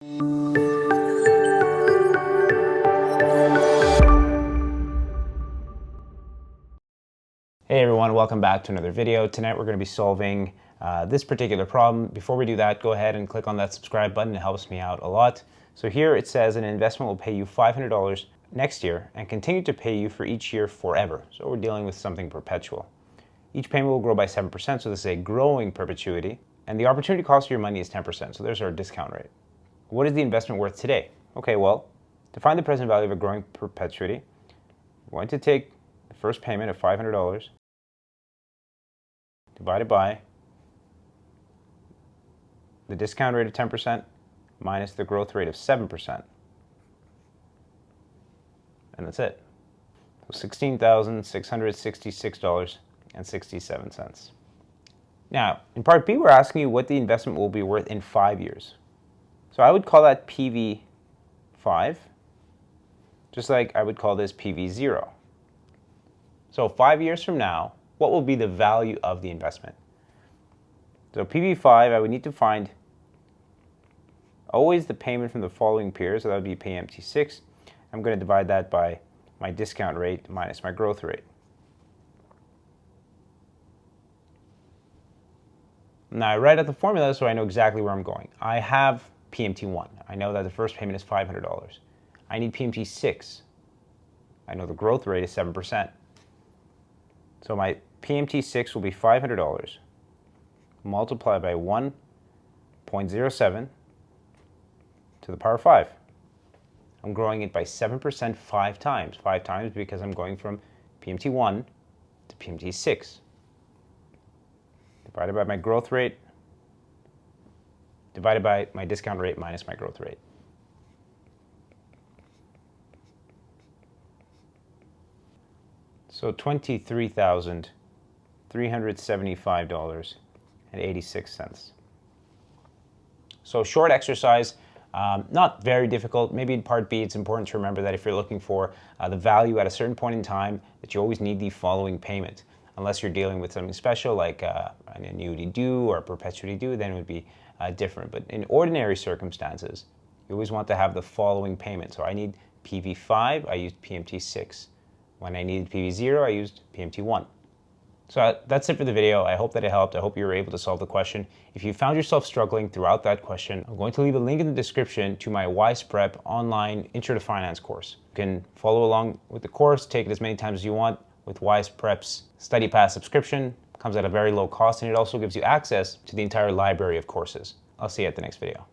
Hey everyone, welcome back to another video. Tonight we're going to be solving this particular problem. Before we do that, go ahead and click on that subscribe button. It helps me out a lot. So here it says an investment will pay you $500 next year and continue to pay you for each year forever. So we're dealing with something perpetual. Each payment will grow by 7%, so this is a growing perpetuity. And the opportunity cost of your money is 10%, so there's our discount rate. What is the investment worth today? Okay, well, to find the present value of a growing perpetuity, we're going to take the first payment of $500 divided by the discount rate of 10% minus the growth rate of 7%. And that's it. So $16,666.67. Now, in part B, we're asking you what the investment will be worth in 5 years. So I would call that PV5, just like I would call this PV0. So 5 years from now, what will be the value of the investment? So PV5, I would need to find always the payment from the following period, so that would be PMT6. I'm going to divide that by my discount rate minus my growth rate. Now I write out the formula so I know exactly where I'm going. I have PMT1. I know that the first payment is $500. I need PMT6. I know the growth rate is 7%. So my PMT6 will be $500 multiplied by 1.07 to the power 5. I'm growing it by 7% 5 times. 5 times because I'm going from PMT1 to PMT6. Divided by my growth rate, divided by my discount rate minus my growth rate. So $23,375.86. So short exercise, not very difficult. Maybe in part B, it's important to remember that if you're looking for the value at a certain point in time, that you always need the following payment. Unless you're dealing with something special like an annuity due or a perpetuity due, then it would be different. But in ordinary circumstances, you always want to have the following payment. So I need PV5, I used PMT6. When I needed PV0, I used PMT1. So that's it for the video. I hope that it helped. I hope you were able to solve the question. If you found yourself struggling throughout that question, I'm going to leave a link in the description to my WisePrep online Intro to Finance course. You can follow along with the course, take it as many times as you want with WisePrep's Study Pass subscription. It comes at a very low cost, and it also gives you access to the entire library of courses. I'll see you at the next video.